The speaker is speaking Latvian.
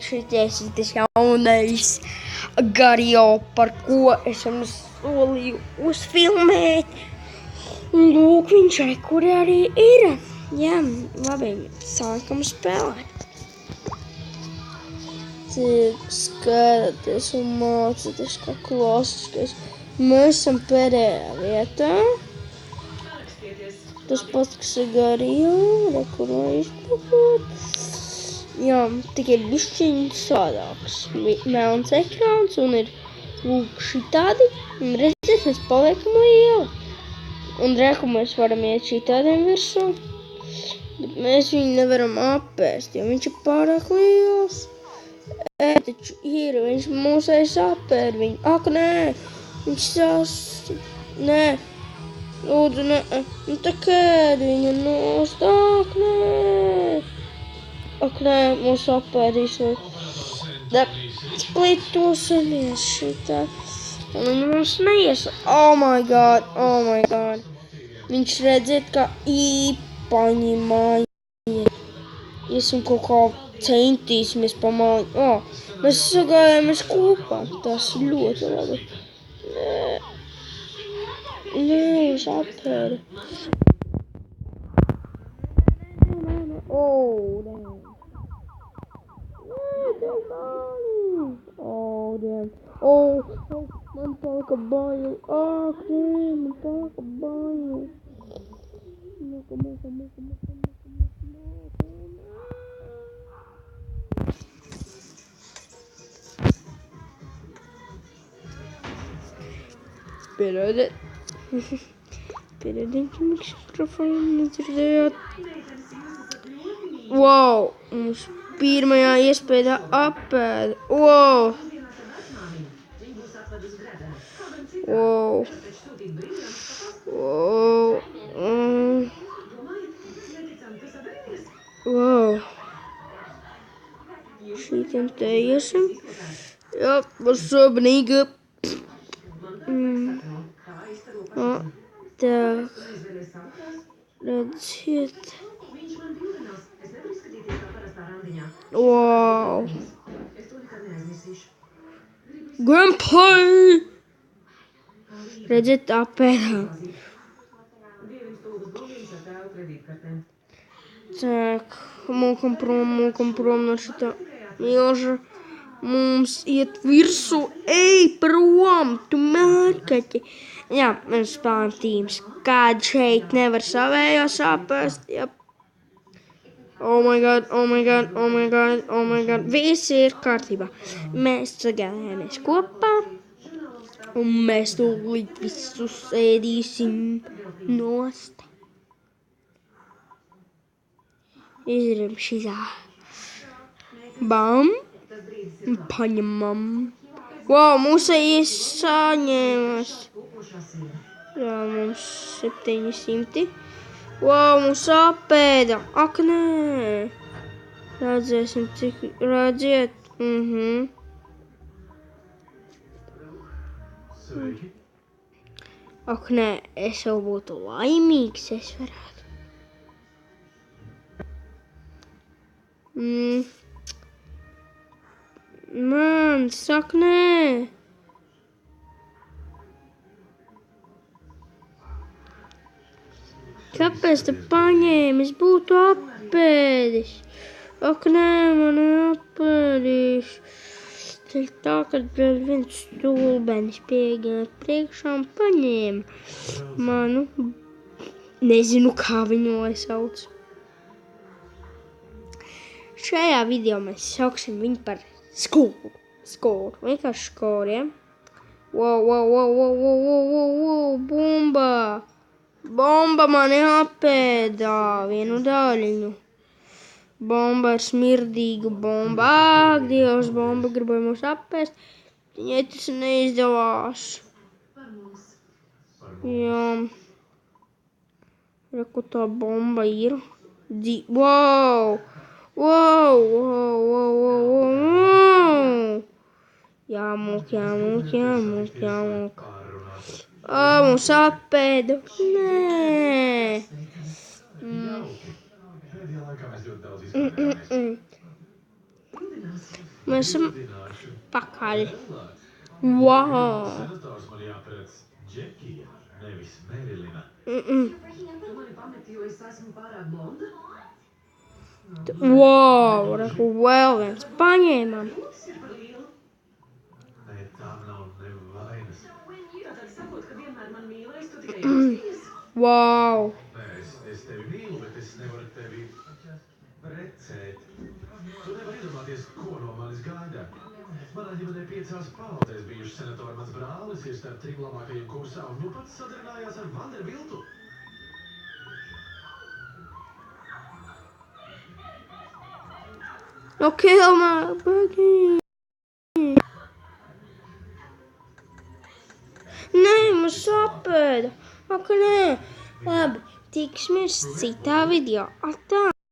Šitais ir tas jaunais Gario, par ko es jums solīju uzfilmēt. Lūk, viņš kur arī ir. Jā, labi, sākam spēlēt. Skatāties un mācāties, kā klasiskais. Mēs esam pēdējā vietā. Tas pats, kas ir Gario, kur var izpakot. Jā, tikai bišķiņ sādāks. Melns ekrāns un ir lūk šitādi. Un redziet, mēs paliekam lieli. Un reku mēs varam iet šitādiem virsū. Bet mēs viņu nevaram apēst, jo viņš ir pārāk liels. Taču ir, viņš mūsēs apēd viņu. Ak, nē, viņš nē. Lūdzu, nē. Nu tā kēd viņu nost. Ak, nē. Ak, nē, mūs apēdīs. Splitosimies šitā. Un viņi mums neies. Oh my god. Viņš redziet, kā īpaņi māja. Iesim kaut kā centīsimies pamāli. Mēs sagājāmies kopā. Tas ļoti labi. Nē, viņš apēda. Man palika bail. Ak, nē, man palika bail. Pierādīt, ka mikrofonu nedzirdējāt. Wow, mums pirmajā iespējā apēda. Wow. Šitiem te iesim. Jā, vasabnīga. Так, redziet. Wow. Gameplay. Redziet, apēdā. Так, mūkam prom no šitā milža. Mums iet virsū. Ej, prom, tu mērkaķi. Jā, mēs spēlējam tīms. Kād šeit nevar savējo sapēst. Jep. Oh my god. Visi ir kārtībā. Mēs sagājāmies kopā. Un mēs tūlīt visus ēdīsim nost. Izdarām šitā. Bam. Paņemam. Wow, mūsējais saņēmas. Jā, mums 700. Wow, mums apēda. Ak, nē. Redzēsim, cik redziet. Ak, nē, es jau būtu laimīgs, es varētu. Man, saka, nē. Kāpēc tu paņēmi? Es būtu apēdis. Ak, nē, man apēdīs. Tas tā, kad vēl viens stulbenis piegāja priekšā un paņēma manu. Nezinu, kā viņu lai sauc. Šajā video mēs sauksim viņu par Skoru. Vienkārši skoru, ja? Wow, bumba. Bomba mani apēdā vienu daļiņu. Bomba ir smirdīga bomba. Ak, Dievs, bomba gribēja mūs apēst. Viņai tas neizdevās. Jā. Reku tā bomba ir. Wow. Jāmūk. Mums apēda. Nē. Mēs esam pakaļ. Wow! Senators man jāpēc Džekija, nevis Merilina. Tu mani pameti, jo es esmu pārāk blonda? Wow! Reku vēl viens paņēmām. Tas ir par lielu. Nē, tā nav nevainas. Tātad sakot, ka vienmēr man mīlēs, tu tikai ierakstījies. Wow! Nē, es tevi mīlu, bet es nevaru tevi precēt. Tu nevari iedomāties, ko no manis gaida. Manā ģimenē 5 paudzēs bijuši senatori, mans brālis ir starp 3 labākajiem kursā un nu pats sadarbojas ar Vanderbiltu. No kill my buggy! Nē, man sapēda! Ak, nē! Labi, tiksimies citā video. Atā!